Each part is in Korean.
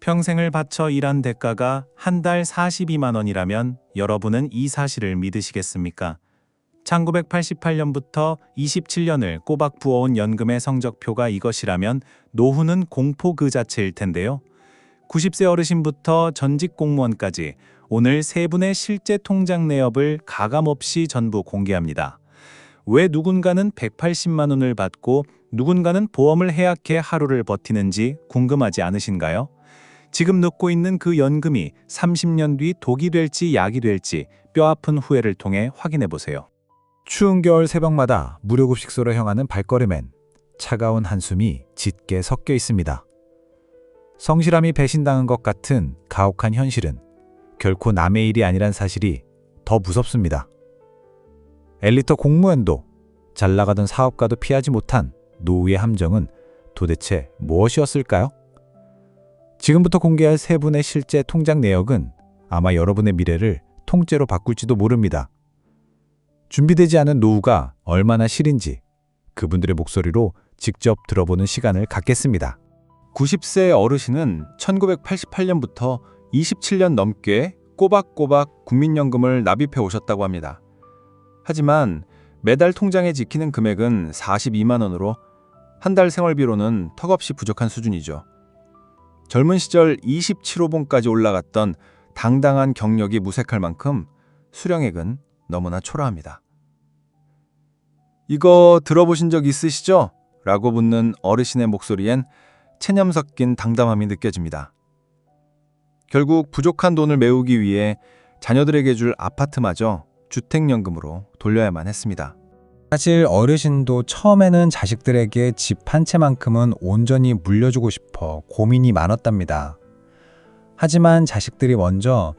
평생을 바쳐 일한 대가가 한 달 42만 원이라면 여러분은 이 사실을 믿으시겠습니까? 1988년부터 27년을 꼬박 부어온 연금의 성적표가 이것이라면 노후는 공포 그 자체일 텐데요. 90세 어르신부터 전직 공무원까지 오늘 세 분의 실제 통장 내역을 가감없이 전부 공개합니다. 왜 누군가는 180만 원을 받고 누군가는 보험을 해약해 하루를 버티는지 궁금하지 않으신가요? 지금 눕고 있는 그 연금이 30년 뒤 독이 될지 약이 될지 뼈아픈 후회를 통해 확인해 보세요. 추운 겨울 새벽마다 무료급식소로 향하는 발걸음엔 차가운 한숨이 짙게 섞여 있습니다. 성실함이 배신당한 것 같은 가혹한 현실은 결코 남의 일이 아니란 사실이 더 무섭습니다. 엘리트 공무원도 잘 나가던 사업가도 피하지 못한 노후의 함정은 도대체 무엇이었을까요? 지금부터 공개할 세 분의 실제 통장 내역은 아마 여러분의 미래를 통째로 바꿀지도 모릅니다. 준비되지 않은 노후가 얼마나 싫은지 그분들의 목소리로 직접 들어보는 시간을 갖겠습니다. 90세 어르신은 1988년부터 27년 넘게 꼬박꼬박 국민연금을 납입해 오셨다고 합니다. 하지만 매달 통장에 지키는 금액은 42만 원으로 한 달 생활비로는 턱없이 부족한 수준이죠. 젊은 시절 27호봉까지 올라갔던 당당한 경력이 무색할 만큼 수령액은 너무나 초라합니다. 이거 들어보신 적 있으시죠? 라고 묻는 어르신의 목소리엔 체념 섞인 당담함이 느껴집니다. 결국 부족한 돈을 메우기 위해 자녀들에게 줄 아파트마저 주택연금으로 돌려야만 했습니다. 사실 어르신도 처음에는 자식들에게 집 한 채만큼은 온전히 물려주고 싶어 고민이 많았답니다. 하지만 자식들이 먼저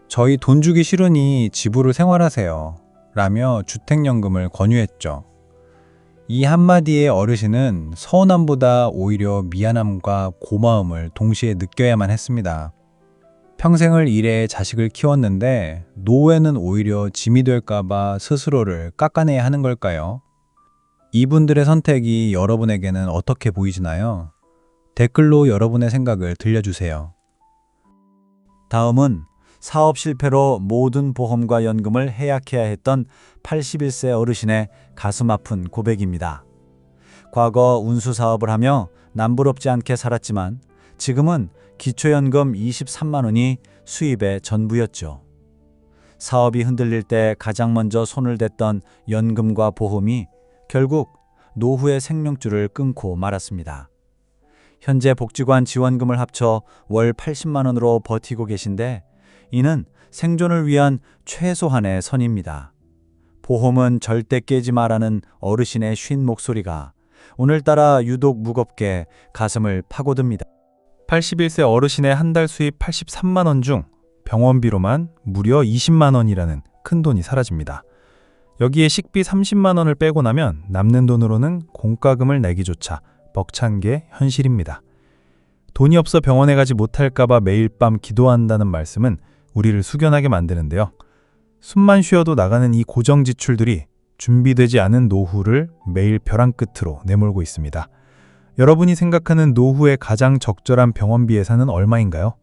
저희 돈 주기 싫으니 집으로 생활하세요 라며 주택연금을 권유했죠. 이 한마디에 어르신은 서운함보다 오히려 미안함과 고마움을 동시에 느껴야만 했습니다. 평생을 일해 자식을 키웠는데 노후에는 오히려 짐이 될까봐 스스로를 깎아내야 하는 걸까요? 이분들의 선택이 여러분에게는 어떻게 보이시나요? 댓글로 여러분의 생각을 들려주세요. 다음은 사업 실패로 모든 보험과 연금을 해약해야 했던 81세 어르신의 가슴 아픈 고백입니다. 과거 운수 사업을 하며 남부럽지 않게 살았지만 지금은 기초연금 23만 원이 수입의 전부였죠. 사업이 흔들릴 때 가장 먼저 손을 댔던 연금과 보험이 결국 노후의 생명줄을 끊고 말았습니다. 현재 복지관 지원금을 합쳐 월 80만 원으로 버티고 계신데 이는 생존을 위한 최소한의 선입니다. 보험은 절대 깨지 마라는 어르신의 쉰 목소리가 오늘따라 유독 무겁게 가슴을 파고듭니다. 81세 어르신의 한 달 수입 83만 원 중 병원비로만 무려 20만 원이라는 큰 돈이 사라집니다. 여기에 식비 30만 원을 빼고 나면 남는 돈으로는 공과금을 내기조차 벅찬 게 현실입니다. 돈이 없어 병원에 가지 못할까봐 매일 밤 기도한다는 말씀은 우리를 숙연하게 만드는데요. 숨만 쉬어도 나가는 이 고정 지출들이 준비되지 않은 노후를 매일 벼랑 끝으로 내몰고 있습니다. 여러분이 생각하는 노후의 가장 적절한 병원비 예산은 얼마인가요?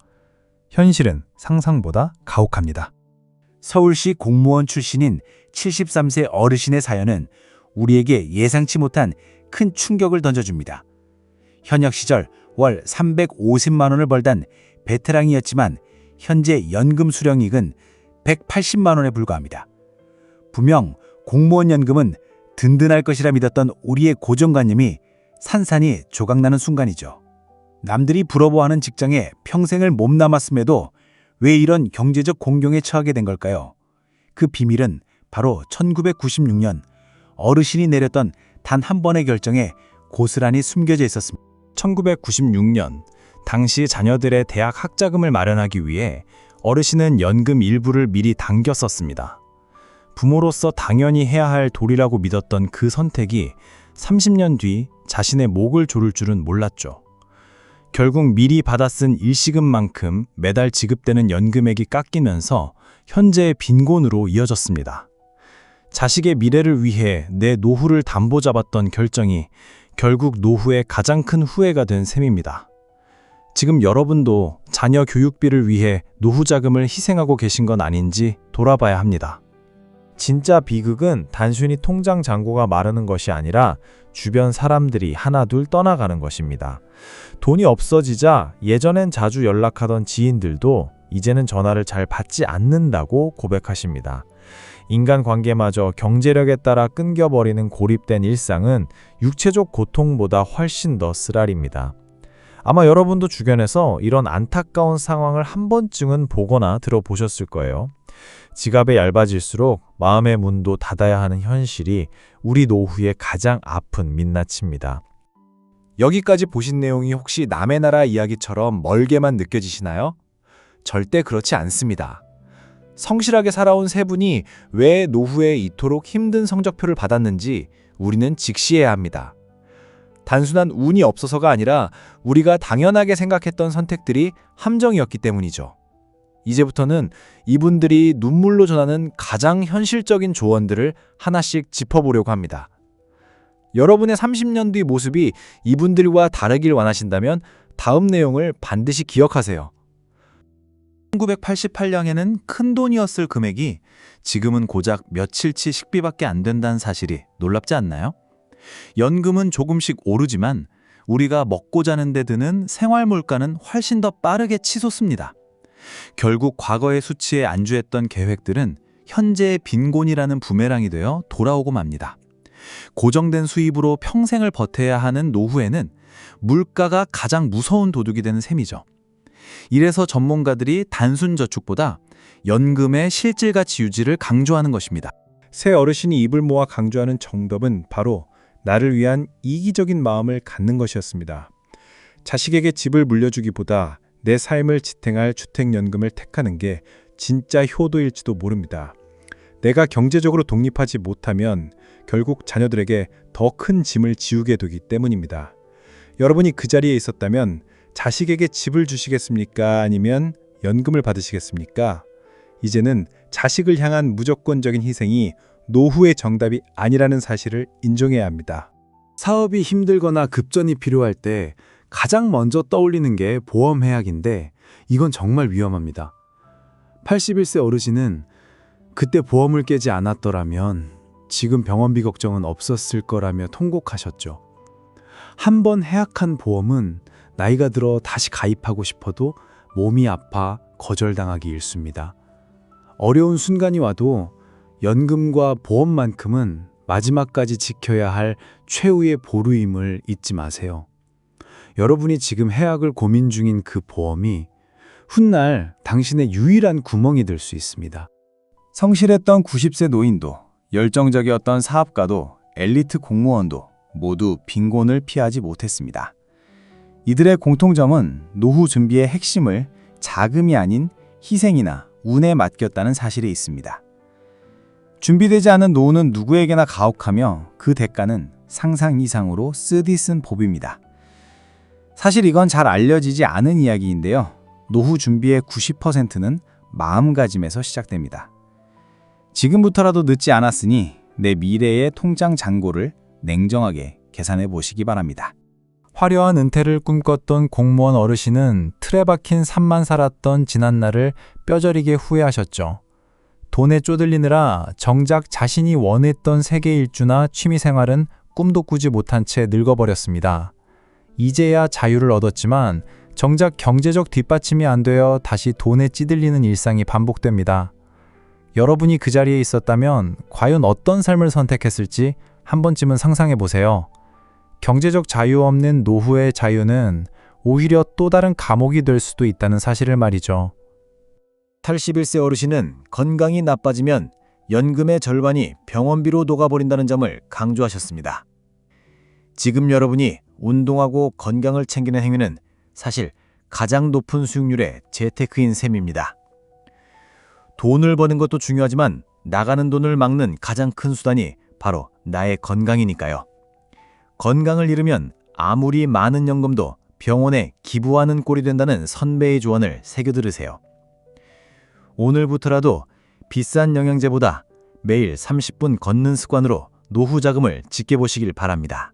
현실은 상상보다 가혹합니다. 서울시 공무원 출신인 73세 어르신의 사연은 우리에게 예상치 못한 큰 충격을 던져줍니다. 현역 시절 월 350만 원을 벌던 베테랑이었지만 현재 연금 수령액은 180만 원에 불과합니다. 분명 공무원 연금은 든든할 것이라 믿었던 우리의 고정관념이 산산이 조각나는 순간이죠. 남들이 부러워하는 직장에 평생을 몸담았음에도 왜 이런 경제적 공경에 처하게 된 걸까요? 그 비밀은 바로 1996년 어르신이 내렸던 단 한 번의 결정에 고스란히 숨겨져 있었습니다. 1996년 당시 자녀들의 대학 학자금을 마련하기 위해 어르신은 연금 일부를 미리 당겨 썼습니다. 부모로서 당연히 해야 할 도리라고 믿었던 그 선택이 30년 뒤 자신의 목을 조를 줄은 몰랐죠. 결국 미리 받아 쓴 일시금만큼 매달 지급되는 연금액이 깎이면서 현재의 빈곤으로 이어졌습니다. 자식의 미래를 위해 내 노후를 담보 잡았던 결정이 결국 노후의 가장 큰 후회가 된 셈입니다. 지금 여러분도 자녀 교육비를 위해 노후 자금을 희생하고 계신 건 아닌지 돌아봐야 합니다. 진짜 비극은 단순히 통장 잔고가 마르는 것이 아니라 주변 사람들이 하나둘 떠나가는 것입니다. 돈이 없어지자 예전엔 자주 연락하던 지인들도 이제는 전화를 잘 받지 않는다고 고백하십니다. 인간관계마저 경제력에 따라 끊겨버리는 고립된 일상은 육체적 고통보다 훨씬 더 쓰라립니다. 아마 여러분도 주변에서 이런 안타까운 상황을 한 번쯤은 보거나 들어보셨을 거예요. 지갑이 얇아질수록 마음의 문도 닫아야 하는 현실이 우리 노후의 가장 아픈 민낯입니다. 여기까지 보신 내용이 혹시 남의 나라 이야기처럼 멀게만 느껴지시나요? 절대 그렇지 않습니다. 성실하게 살아온 세 분이 왜 노후에 이토록 힘든 성적표를 받았는지 우리는 직시해야 합니다. 단순한 운이 없어서가 아니라 우리가 당연하게 생각했던 선택들이 함정이었기 때문이죠. 이제부터는 이분들이 눈물로 전하는 가장 현실적인 조언들을 하나씩 짚어보려고 합니다. 여러분의 30년 뒤 모습이 이분들과 다르길 원하신다면 다음 내용을 반드시 기억하세요. 1988년에는 큰돈이었을 금액이 지금은 고작 며칠치 식비밖에 안 된다는 사실이 놀랍지 않나요? 연금은 조금씩 오르지만 우리가 먹고 자는 데 드는 생활 물가는 훨씬 더 빠르게 치솟습니다. 결국 과거의 수치에 안주했던 계획들은 현재의 빈곤이라는 부메랑이 되어 돌아오고 맙니다. 고정된 수입으로 평생을 버텨야 하는 노후에는 물가가 가장 무서운 도둑이 되는 셈이죠. 이래서 전문가들이 단순 저축보다 연금의 실질 가치 유지를 강조하는 것입니다. 새 어르신이 입을 모아 강조하는 정답은 바로 나를 위한 이기적인 마음을 갖는 것이었습니다. 자식에게 집을 물려주기보다 내 삶을 지탱할 주택연금을 택하는 게 진짜 효도일지도 모릅니다. 내가 경제적으로 독립하지 못하면 결국 자녀들에게 더 큰 짐을 지우게 되기 때문입니다. 여러분이 그 자리에 있었다면 자식에게 집을 주시겠습니까? 아니면 연금을 받으시겠습니까? 이제는 자식을 향한 무조건적인 희생이 노후의 정답이 아니라는 사실을 인정해야 합니다. 사업이 힘들거나 급전이 필요할 때 가장 먼저 떠올리는 게 보험 해약인데 이건 정말 위험합니다. 81세 어르신은 그때 보험을 깨지 않았더라면 지금 병원비 걱정은 없었을 거라며 통곡하셨죠. 한 번 해약한 보험은 나이가 들어 다시 가입하고 싶어도 몸이 아파 거절당하기 일쑤입니다. 어려운 순간이 와도 연금과 보험만큼은 마지막까지 지켜야 할 최후의 보루임을 잊지 마세요. 여러분이 지금 해약을 고민 중인 그 보험이 훗날 당신의 유일한 구멍이 될 수 있습니다. 성실했던 90세 노인도, 열정적이었던 사업가도, 엘리트 공무원도 모두 빈곤을 피하지 못했습니다. 이들의 공통점은 노후 준비의 핵심을 자금이 아닌 희생이나 운에 맡겼다는 사실이 있습니다. 준비되지 않은 노후는 누구에게나 가혹하며 그 대가는 상상 이상으로 쓰디쓴 법입니다. 사실 이건 잘 알려지지 않은 이야기인데요. 노후 준비의 90%는 마음가짐에서 시작됩니다. 지금부터라도 늦지 않았으니 내 미래의 통장 잔고를 냉정하게 계산해 보시기 바랍니다. 화려한 은퇴를 꿈꿨던 공무원 어르신은 틀에 박힌 삶만 살았던 지난날을 뼈저리게 후회하셨죠. 돈에 쪼들리느라 정작 자신이 원했던 세계 일주나 취미생활은 꿈도 꾸지 못한 채 늙어버렸습니다. 이제야 자유를 얻었지만 정작 경제적 뒷받침이 안 되어 다시 돈에 찌들리는 일상이 반복됩니다. 여러분이 그 자리에 있었다면 과연 어떤 삶을 선택했을지 한 번쯤은 상상해 보세요. 경제적 자유 없는 노후의 자유는 오히려 또 다른 감옥이 될 수도 있다는 사실을 말이죠. 81세 어르신은 건강이 나빠지면 연금의 절반이 병원비로 녹아버린다는 점을 강조하셨습니다. 지금 여러분이 운동하고 건강을 챙기는 행위는 사실 가장 높은 수익률의 재테크인 셈입니다. 돈을 버는 것도 중요하지만 나가는 돈을 막는 가장 큰 수단이 바로 나의 건강이니까요. 건강을 잃으면 아무리 많은 연금도 병원에 기부하는 꼴이 된다는 선배의 조언을 새겨들으세요. 오늘부터라도 비싼 영양제보다 매일 30분 걷는 습관으로 노후 자금을 지켜보시길 바랍니다.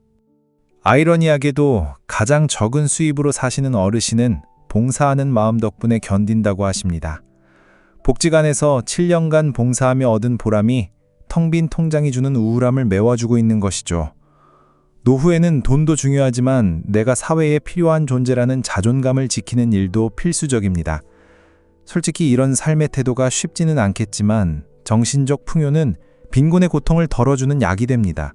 아이러니하게도 가장 적은 수입으로 사시는 어르신은 봉사하는 마음 덕분에 견딘다고 하십니다. 복지관에서 7년간 봉사하며 얻은 보람이 텅 빈 통장이 주는 우울함을 메워주고 있는 것이죠. 노후에는 돈도 중요하지만 내가 사회에 필요한 존재라는 자존감을 지키는 일도 필수적입니다. 솔직히 이런 삶의 태도가 쉽지는 않겠지만 정신적 풍요는 빈곤의 고통을 덜어주는 약이 됩니다.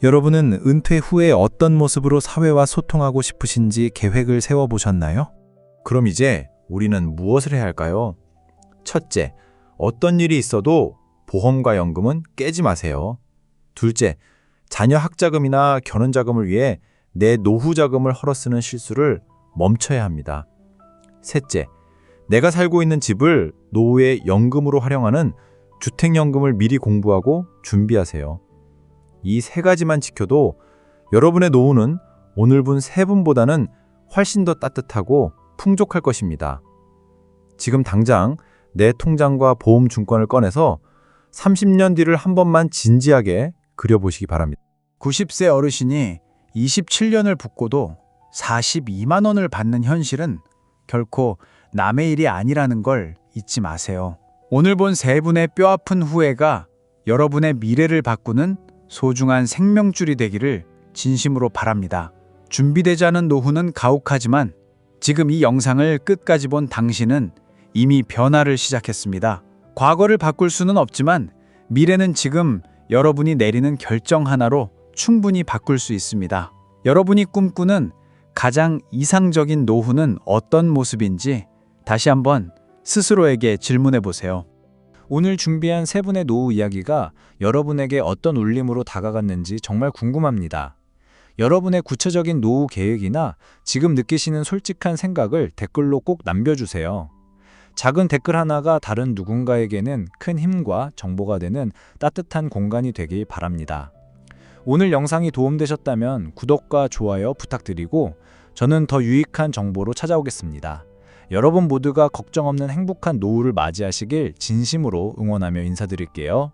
여러분은 은퇴 후에 어떤 모습으로 사회와 소통하고 싶으신지 계획을 세워보셨나요? 그럼 이제 우리는 무엇을 해야 할까요? 첫째, 어떤 일이 있어도 보험과 연금은 깨지 마세요. 둘째, 자녀 학자금이나 결혼자금을 위해 내 노후 자금을 헐어쓰는 실수를 멈춰야 합니다. 셋째, 내가 살고 있는 집을 노후에 연금으로 활용하는 주택연금을 미리 공부하고 준비하세요. 이 세 가지만 지켜도 여러분의 노후는 오늘 본 세 분보다는 훨씬 더 따뜻하고 풍족할 것입니다. 지금 당장 내 통장과 보험증권을 꺼내서 30년 뒤를 한 번만 진지하게 그려보시기 바랍니다. 90세 어르신이 27년을 붓고도 42만 원을 받는 현실은 결코 남의 일이 아니라는 걸 잊지 마세요. 오늘 본 세 분의 뼈아픈 후회가 여러분의 미래를 바꾸는 소중한 생명줄이 되기를 진심으로 바랍니다. 준비되지 않은 노후는 가혹하지만 지금 이 영상을 끝까지 본 당신은 이미 변화를 시작했습니다. 과거를 바꿀 수는 없지만 미래는 지금 여러분이 내리는 결정 하나로 충분히 바꿀 수 있습니다. 여러분이 꿈꾸는 가장 이상적인 노후는 어떤 모습인지 다시 한번 스스로에게 질문해 보세요. 오늘 준비한 세 분의 노후 이야기가 여러분에게 어떤 울림으로 다가갔는지 정말 궁금합니다. 여러분의 구체적인 노후 계획이나 지금 느끼시는 솔직한 생각을 댓글로 꼭 남겨주세요. 작은 댓글 하나가 다른 누군가에게는 큰 힘과 정보가 되는 따뜻한 공간이 되길 바랍니다. 오늘 영상이 도움되셨다면 구독과 좋아요 부탁드리고 저는 더 유익한 정보로 찾아오겠습니다. 여러분 모두가 걱정 없는 행복한 노후를 맞이하시길 진심으로 응원하며 인사드릴게요.